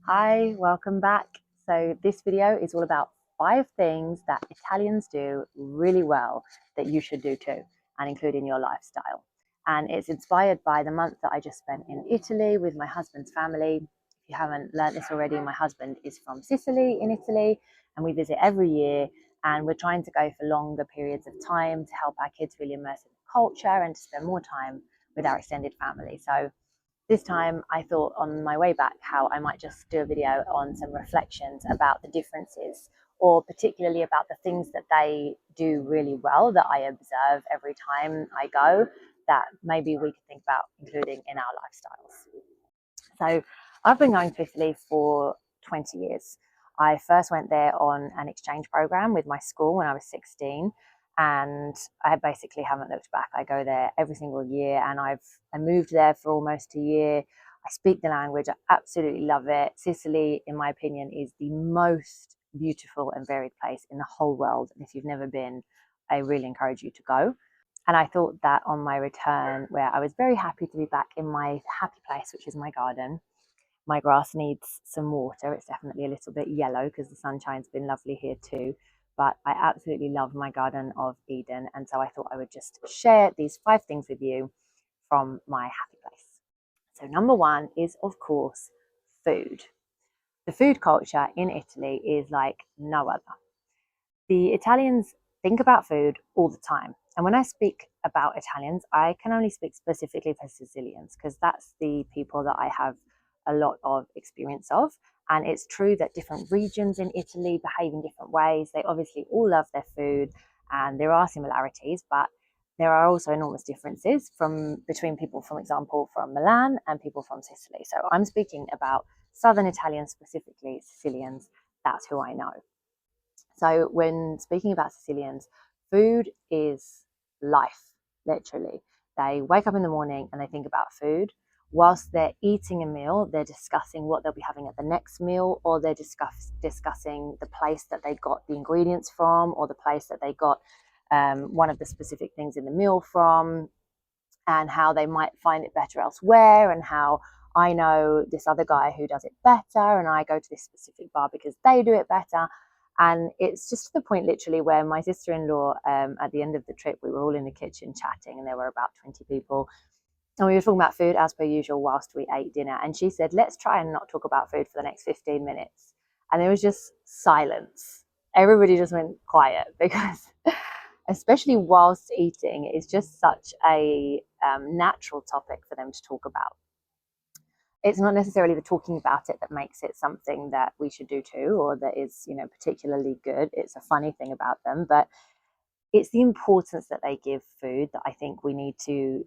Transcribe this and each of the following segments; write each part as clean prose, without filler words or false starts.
Hi, welcome back. So this video is all about 5 things that Italians do really well that you should do too and include in your lifestyle. And it's inspired by the month that I just spent in Italy with my husband's family. If you haven't learned this already, my husband is from Sicily in Italy, and we visit every year, and we're trying to go for longer periods of time to help our kids really immerse in the culture and to spend more time with our extended family. So this time I thought on my way back how I might just do a video on some reflections about the differences, or particularly about the things that they do really well that I observe every time I go that maybe we could think about including in our lifestyles. So I've been going to Italy for 20 years. I first went there on an exchange program with my school when I was 16, and I basically haven't looked back. I go there every single year, and I moved there for almost a year. I speak the language. I absolutely love it. Sicily, in my opinion, is the most beautiful and varied place in the whole world. And if you've never been, I really encourage you to go. And I thought that on my return, where I was very happy to be back in my happy place, which is my garden. My grass needs some water. It's definitely a little bit yellow because the sunshine's been lovely here too. But I absolutely love my Garden of Eden. And so I thought I would just share these 5 things with you from my happy place. So, number one is, of course, food. The food culture in Italy is like no other. The Italians think about food all the time. And when I speak about Italians, I can only speak specifically for Sicilians because that's the people that I have a lot of experience of. And it's true that different regions in Italy behave in different ways. They obviously all love their food, and there are similarities, but there are also enormous differences from between people, for example, from Milan and people from Sicily. So I'm speaking about Southern Italians, specifically Sicilians. That's who I know. So when speaking about Sicilians, food is life, literally. They wake up in the morning and they think about food. Whilst they're eating a meal, they're discussing what they'll be having at the next meal, or they're discussing the place that they got the ingredients from, or the place that they got one of the specific things in the meal from, and how they might find it better elsewhere, and how I know this other guy who does it better, and I go to this specific bar because they do it better. And it's just to the point, literally, where my sister-in-law, at the end of the trip, we were all in the kitchen chatting, and there were about 20 people. And we were talking about food as per usual whilst we ate dinner. And she said, let's try and not talk about food for the next 15 minutes. And there was just silence. Everybody just went quiet because, especially whilst eating, it's just such a natural topic for them to talk about. It's not necessarily the talking about it that makes it something that we should do too, or that is, particularly good. It's a funny thing about them, but it's the importance that they give food that I think we need to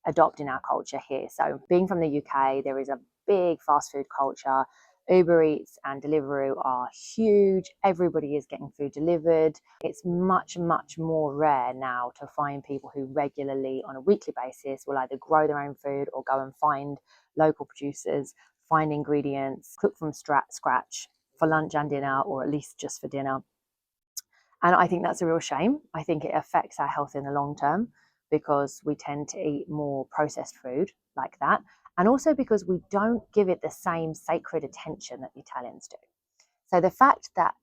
adopt in our culture here. So, being from the UK, there is a big fast food culture. Uber Eats and Deliveroo are huge. Everybody is getting food delivered. It's much, much more rare now to find people who regularly, on a weekly basis, will either grow their own food or go and find local producers, find ingredients, cook from scratch for lunch and dinner, or at least just for dinner. And I think that's a real shame. I think it affects our health in the long term because we tend to eat more processed food like that. And also because we don't give it the same sacred attention that the Italians do. So the fact that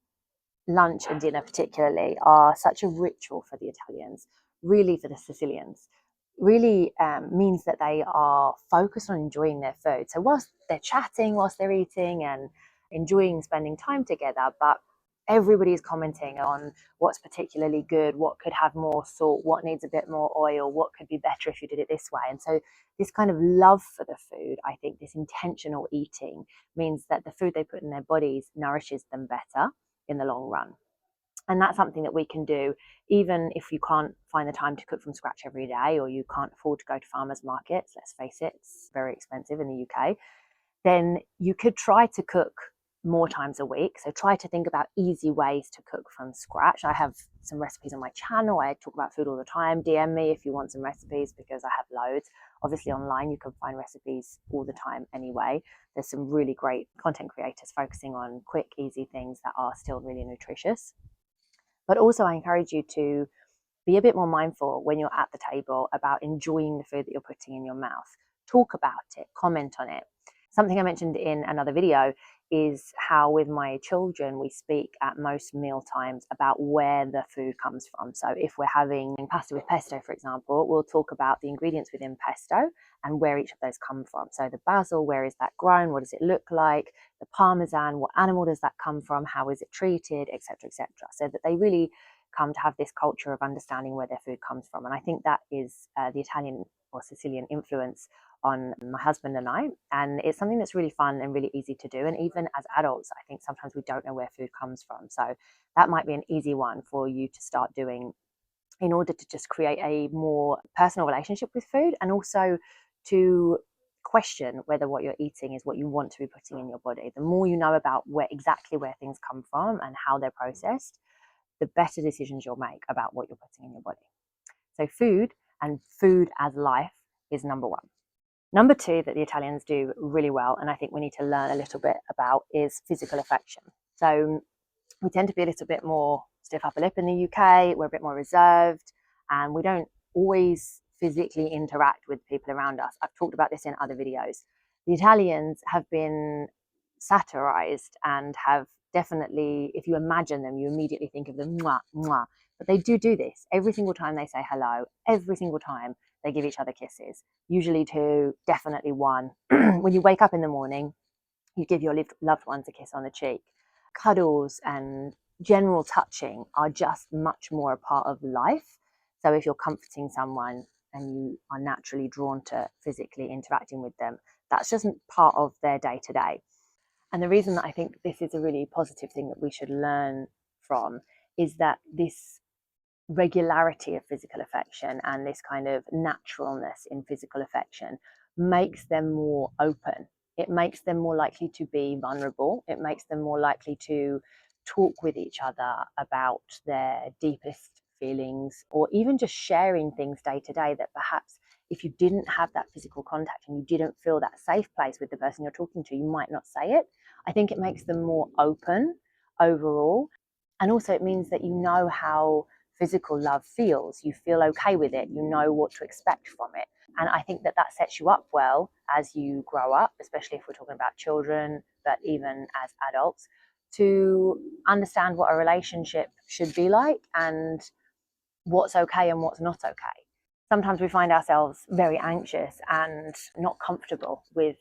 lunch and dinner, particularly, are such a ritual for the Italians, really for the Sicilians, really means that they are focused on enjoying their food. So whilst they're chatting, whilst they're eating and enjoying spending time together, but everybody's commenting on what's particularly good, what could have more salt, what needs a bit more oil, what could be better if you did it this way. And so this kind of love for the food, I think this intentional eating, means that the food they put in their bodies nourishes them better in the long run. And that's something that we can do even if you can't find the time to cook from scratch every day, or you can't afford to go to farmers markets. Let's face it, it's very expensive in the UK. Then you could try to cook more times a week. So try to think about easy ways to cook from scratch. I have some recipes on my channel. I talk about food all the time. DM me if you want some recipes because I have loads. Obviously online you can find recipes all the time anyway. There's some really great content creators focusing on quick, easy things that are still really nutritious. But also I encourage you to be a bit more mindful when you're at the table about enjoying the food that you're putting in your mouth. Talk about it, comment on it. Something I mentioned in another video is how with my children we speak at most meal times about where the food comes from. So if we're having pasta with pesto, for example, we'll talk about the ingredients within pesto and where each of those come from. So the basil, where is that grown? What does it look like? The parmesan, what animal does that come from? How is it treated, etc., etc. So that they really come to have this culture of understanding where their food comes from. And I think that is the Italian or Sicilian influence on my husband and I. And it's something that's really fun and really easy to do. And even as adults, I think sometimes we don't know where food comes from. So that might be an easy one for you to start doing in order to just create a more personal relationship with food, and also to question whether what you're eating is what you want to be putting in your body. The more you know about exactly where things come from and how they're processed, the better decisions you'll make about what you're putting in your body. So food and food as life is number one. Number two that the Italians do really well, and I think we need to learn a little bit about, is physical affection. So we tend to be a little bit more stiff upper lip in the UK, we're a bit more reserved, and we don't always physically interact with people around us. I've talked about this in other videos. The Italians have been satirized and have definitely, if you imagine them, you immediately think of them, mwah, mwah. But they do this. Every single time they say hello, every single time they give each other kisses, usually two, definitely one. When you wake up in the morning, you give your loved ones a kiss on the cheek. Cuddles and general touching are just much more a part of life. So if you're comforting someone and you are naturally drawn to physically interacting with them, that's just part of their day to day. And the reason that I think this is a really positive thing that we should learn from is that this regularity of physical affection and this kind of naturalness in physical affection makes them more open. It makes them more likely to be vulnerable. It makes them more likely to talk with each other about their deepest feelings, or even just sharing things day to day that perhaps if you didn't have that physical contact and you didn't feel that safe place with the person you're talking to, you might not say it. I think it makes them more open overall. And also it means that you know how physical love feels. You feel okay with it. You know what to expect from it. And I think that that sets you up well as you grow up, especially if we're talking about children, but even as adults, to understand what a relationship should be like and what's okay and what's not okay. Sometimes we find ourselves very anxious and not comfortable with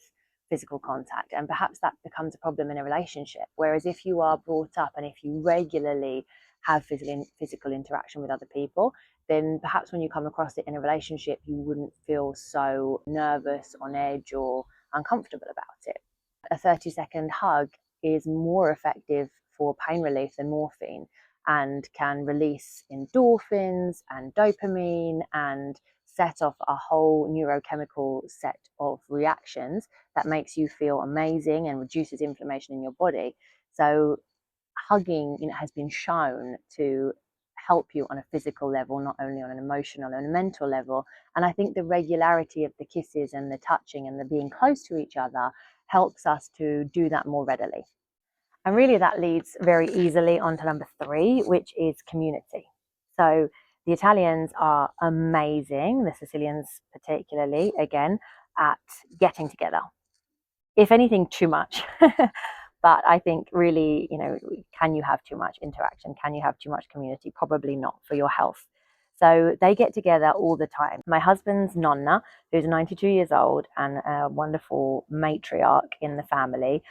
physical contact, and perhaps that becomes a problem in a relationship. Whereas if you are brought up and if you regularly have physical interaction with other people, then perhaps when you come across it in a relationship, you wouldn't feel so nervous, on edge, or uncomfortable about it. A 30-second hug is more effective for pain relief than morphine, and can release endorphins and dopamine and set off a whole neurochemical set of reactions that makes you feel amazing and reduces inflammation in your body. So hugging, has been shown to help you on a physical level, not only on an emotional and a mental level. And I think the regularity of the kisses and the touching and the being close to each other helps us to do that more readily. And really that leads very easily on to number three, which is community. So the Italians are amazing, the Sicilians particularly, again, at getting together. If anything, too much. But I think really, can you have too much interaction? Can you have too much community? Probably not for your health. So they get together all the time. My husband's Nonna, who's 92 years old and a wonderful matriarch in the family,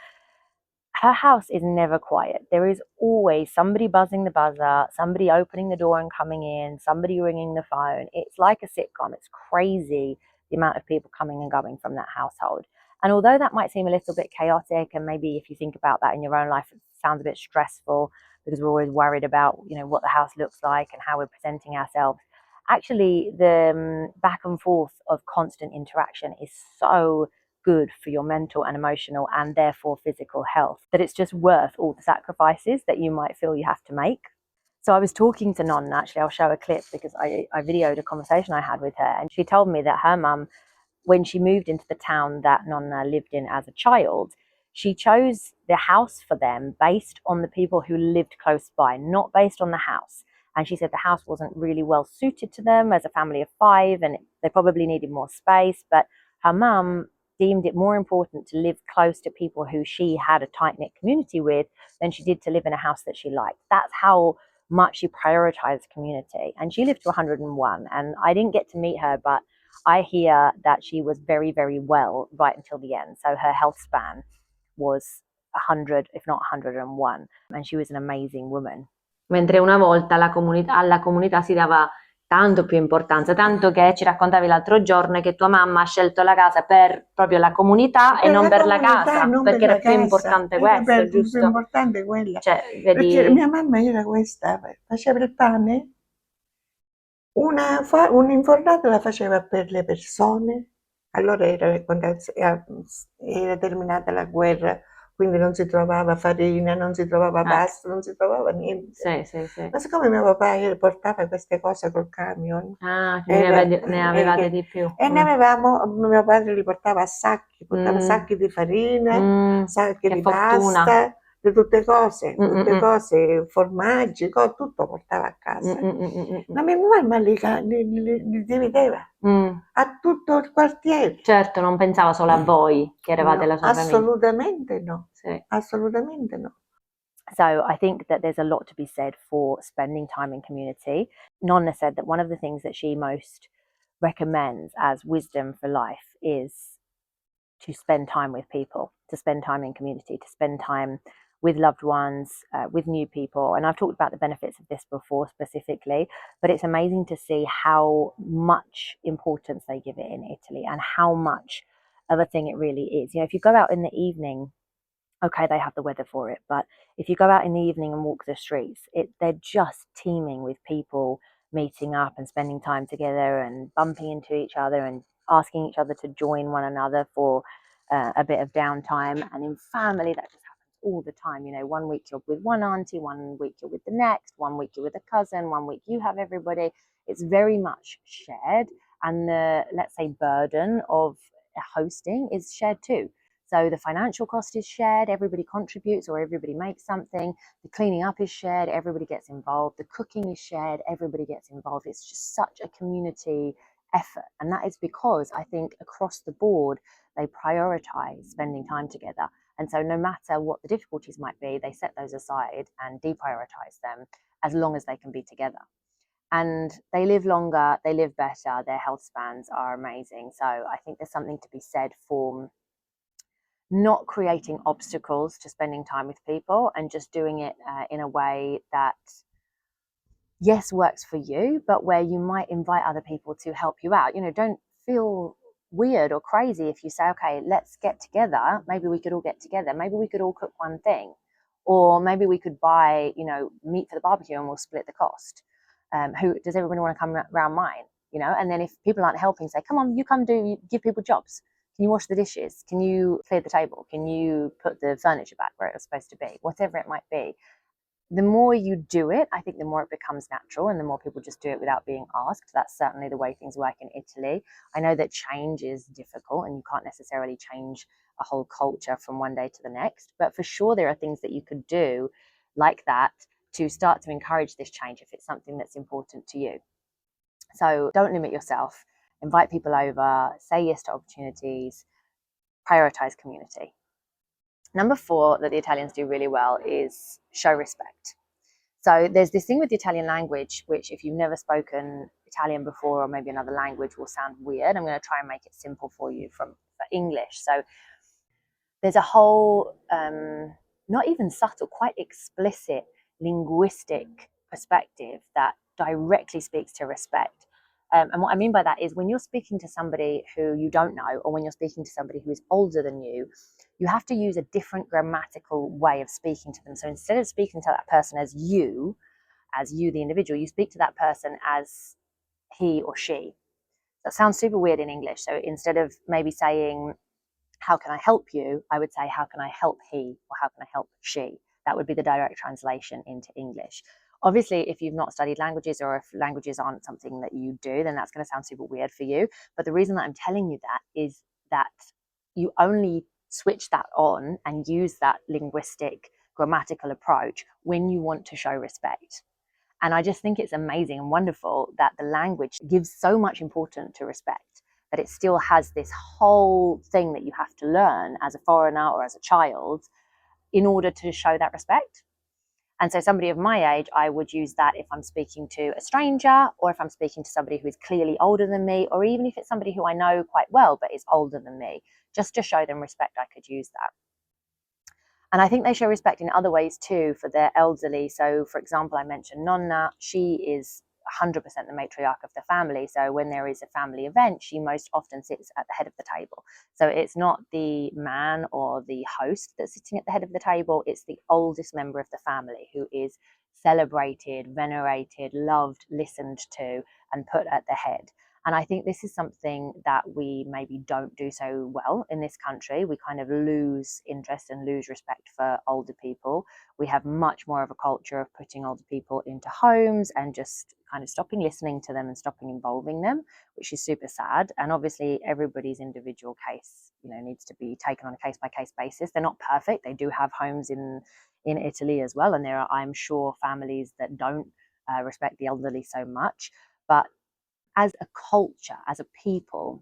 her house is never quiet. There is always somebody buzzing the buzzer, somebody opening the door and coming in, somebody ringing the phone. It's like a sitcom. It's crazy the amount of people coming and going from that household. And although that might seem a little bit chaotic, and maybe if you think about that in your own life, it sounds a bit stressful because we're always worried about, what the house looks like and how we're presenting ourselves. Actually, the back and forth of constant interaction is so good for your mental and emotional and therefore physical health that it's just worth all the sacrifices that you might feel you have to make. So I was talking to Nonna, actually I'll show a clip because I videoed a conversation I had with her, and she told me that her mum, when she moved into the town that Nonna lived in as a child, she chose the house for them based on the people who lived close by, not based on the house. And she said the house wasn't really well suited to them as a family of 5, and they probably needed more space. But her mum deemed it more important to live close to people who she had a tight-knit community with than she did to live in a house that she liked. That's how much she prioritized community. And she lived to 101, and I didn't get to meet her, but I hear that she was very, very well right until the end. So her health span was 100, if not 101, and she was an amazing woman. Mentre una volta alla comunità si dava tanto più importanza, tanto che ci raccontavi l'altro giorno che tua mamma ha scelto la casa per proprio la comunità e non per la casa, perché era più importante questo, giusto? Più importante quella. Cioè, vedi... Perché mia mamma era questa, faceva il pane, un'infornata la faceva per le persone, allora quando era terminata la guerra, quindi non si trovava farina, non si trovava pasta, non si trovava niente. Sì. Ma siccome mio papà portava queste cose col camion, ne avevate di più. E ne avevamo, mio padre li portava a sacchi, portava sacchi di farina, sacchi di pasta, di tutte cose, formaggi, tutto portava a casa. Ma mia mamma li divideva a tutto il quartiere. Certo, non pensava solo a voi, che eravate la sua famiglia. Assolutamente no, assolutamente no. So I think that there's a lot to be said for spending time in community. Nonna said that one of the things that she most recommends as wisdom for life is to spend time with people, to spend time in community, to spend time with loved ones, with new people. And I've talked about the benefits of this before specifically, but it's amazing to see how much importance they give it in Italy and how much of a thing it really is. You know, if you go out in the evening, okay, they have the weather for it, but if you go out in the evening and walk the streets, they're just teeming with people meeting up and spending time together and bumping into each other and asking each other to join one another for a bit of downtime. And in family, that just happens all the time. You know, one week you're with one auntie, one week you're with the next, one week you're with a cousin, one week you have everybody. It's very much shared, and the, let's say, burden of hosting is shared too. So the financial cost is shared, everybody contributes or everybody makes something. The cleaning up is shared, everybody gets involved. The cooking is shared, everybody gets involved. It's just such a community effort. And that is because I think across the board, they prioritize spending time together. And so no matter what the difficulties might be, they set those aside and deprioritize them as long as they can be together. And they live longer, they live better, their health spans are amazing. So I think there's something to be said for not creating obstacles to spending time with people and just doing it in a way that, yes, works for you, but where you might invite other people to help you out. You know, don't feel weird or crazy if you say, okay, let's get together. Maybe we could all get together. Maybe we could all cook one thing. Or maybe we could buy, you know, meat for the barbecue and we'll split the cost. Does everybody want to come around mine? You know, and then if people aren't helping, say, come on, give people jobs. Can you wash the dishes? Can you clear the table? Can you put the furniture back where it was supposed to be? Whatever it might be. The more you do it, I think the more it becomes natural and the more people just do it without being asked. That's certainly the way things work in Italy. I know that change is difficult and you can't necessarily change a whole culture from one day to the next, but for sure there are things that you could do like that to start to encourage this change if it's something that's important to you. So don't limit yourself. Invite people over, say yes to opportunities, prioritize community. Number 4 that the Italians do really well is show respect. So there's this thing with the Italian language, which if you've never spoken Italian before or maybe another language will sound weird. I'm going to try and make it simple for you for English. So there's a whole, not even subtle, quite explicit linguistic perspective that directly speaks to respect. And what I mean by that is when you're speaking to somebody who you don't know, or when you're speaking to somebody who is older than you have to use a different grammatical way of speaking to them. So instead of speaking to that person as you, the individual, you speak to that person as he or she. That sounds super weird in English. So instead of maybe saying, how can I help you? I would say, how can I help he, or how can I help she? That would be the direct translation into English. Obviously, if you've not studied languages or if languages aren't something that you do, then that's going to sound super weird for you. But the reason that I'm telling you that is that you only switch that on and use that linguistic grammatical approach when you want to show respect. And I just think it's amazing and wonderful that the language gives so much importance to respect. that it still has this whole thing that you have to learn as a foreigner or as a child in order to show that respect. And so somebody of my age, I would use that if I'm speaking to a stranger, or if I'm speaking to somebody who is clearly older than me, or even if it's somebody who I know quite well but is older than me. Just to show them respect, I could use that. And I think they show respect in other ways too for their elderly. So, for example, I mentioned Nonna. She is 100% the matriarch of the family. So when there is a family event, she most often sits at the head of the table. So it's not the man or the host that's sitting at the head of the table. It's the oldest member of the family who is celebrated, venerated, loved, listened to, and put at the head. And I think this is something that we maybe don't do so well in this country. We kind of lose interest and lose respect for older people. We have much more of a culture of putting older people into homes and just kind of stopping listening to them and stopping involving them, which is super sad. And obviously everybody's individual case, needs to be taken on a case-by-case basis. They're not perfect. They do have homes in Italy as well. And there are, I'm sure, families that don't respect the elderly so much. But as a culture, as a people,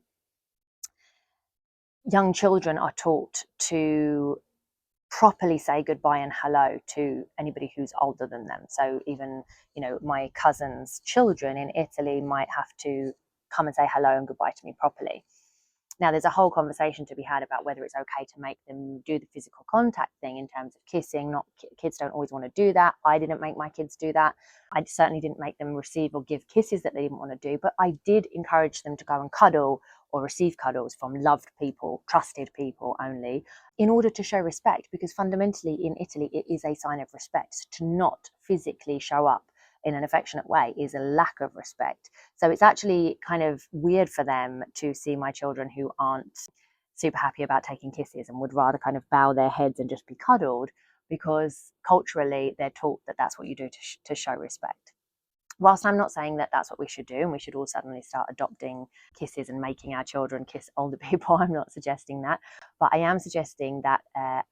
young children are taught to properly say goodbye and hello to anybody who's older than them. So even, my cousin's children in Italy might have to come and say hello and goodbye to me properly. Now, there's a whole conversation to be had about whether it's okay to make them do the physical contact thing in terms of kissing. Kids don't always want to do that. I didn't make my kids do that. I certainly didn't make them receive or give kisses that they didn't want to do, but I did encourage them to go and cuddle or receive cuddles from loved people, trusted people only, in order to show respect, because fundamentally in Italy, it is a sign of respect to not physically show up in an affectionate way is a lack of respect. So it's actually kind of weird for them to see my children who aren't super happy about taking kisses and would rather kind of bow their heads and just be cuddled, because culturally they're taught that that's what you do to show respect. Whilst I'm not saying that that's what we should do and we should all suddenly start adopting kisses and making our children kiss older people, I'm not suggesting that, but I am suggesting that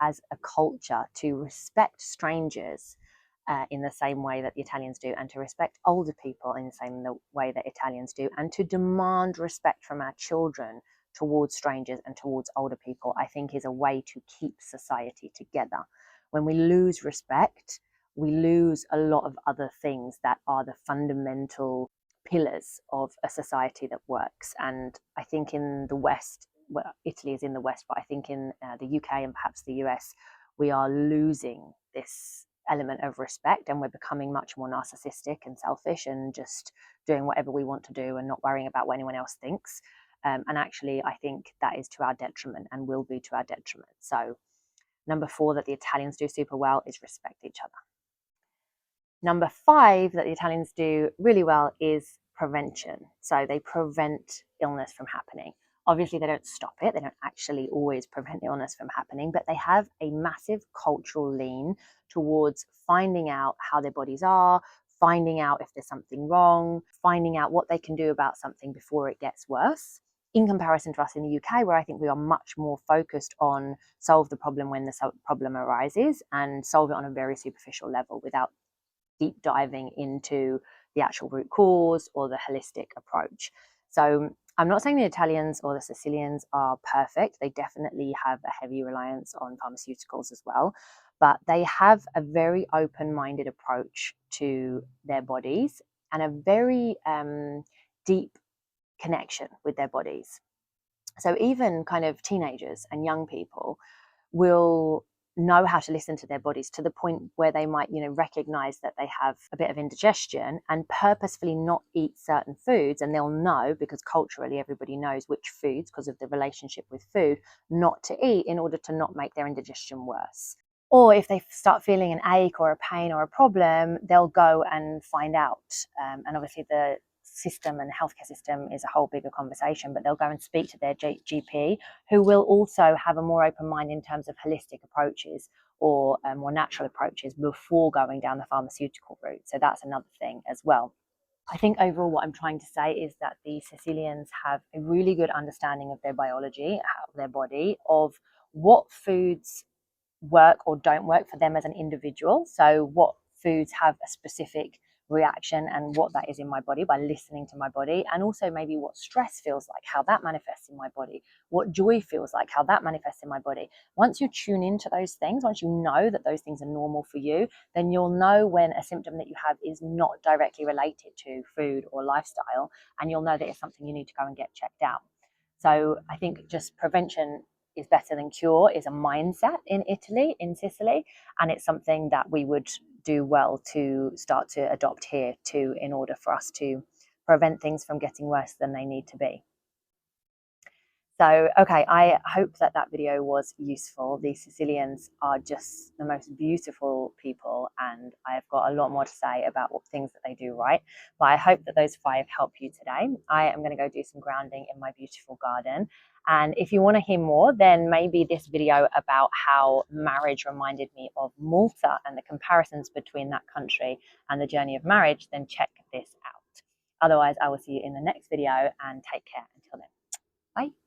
as a culture, to respect strangers in the same way that the Italians do, and to respect older people in the same way that Italians do, and to demand respect from our children towards strangers and towards older people, I think is a way to keep society together. When we lose respect, we lose a lot of other things that are the fundamental pillars of a society that works. And I think in the West, well, Italy is in the West, but I think in the UK and perhaps the US, we are losing this element of respect, and we're becoming much more narcissistic and selfish and just doing whatever we want to do and not worrying about what anyone else thinks. And actually, I think that is to our detriment and will be to our detriment. So number 4 that the Italians do super well is respect each other. Number 5 that the Italians do really well is prevention. So they prevent illness from happening. Obviously, they don't stop it. They don't actually always prevent illness from happening, but they have a massive cultural lean towards finding out how their bodies are, finding out if there's something wrong, finding out what they can do about something before it gets worse. In comparison to us in the UK, where I think we are much more focused on solve the problem when the problem arises and solve it on a very superficial level without deep diving into the actual root cause or the holistic approach. So I'm not saying the Italians or the Sicilians are perfect. They definitely have a heavy reliance on pharmaceuticals as well, but they have a very open-minded approach to their bodies and a very deep connection with their bodies. So even kind of teenagers and young people will know how to listen to their bodies to the point where they might, recognize that they have a bit of indigestion and purposefully not eat certain foods. And they'll know, because culturally everybody knows which foods, because of the relationship with food, not to eat in order to not make their indigestion worse. Or if they start feeling an ache or a pain or a problem, they'll go and find out. And obviously the system and healthcare system is a whole bigger conversation, but they'll go and speak to their GP, who will also have a more open mind in terms of holistic approaches or more natural approaches before going down the pharmaceutical route. So that's another thing as well. I think overall what I'm trying to say is that the Sicilians have a really good understanding of their biology, of their body, of what foods work or don't work for them as an individual. So what foods have a specific reaction and what that is in my body by listening to my body, and also maybe what stress feels like, how that manifests in my body, what joy feels like, how that manifests in my body. Once you tune into those things, once you know that those things are normal for you, then you'll know when a symptom that you have is not directly related to food or lifestyle, and you'll know that it's something you need to go and get checked out. So I think just prevention is better than cure is a mindset in Italy, in Sicily, and it's something that we would do well to start to adopt here too, in order for us to prevent things from getting worse than they need to be. So, okay, I hope that that video was useful. The Sicilians are just the most beautiful people, and I've got a lot more to say about what things that they do right. But I hope that those 5 help you today. I am going to go do some grounding in my beautiful garden. And if you want to hear more, then maybe this video about how marriage reminded me of Malta and the comparisons between that country and the journey of marriage, then check this out. Otherwise, I will see you in the next video, and take care until then. Bye.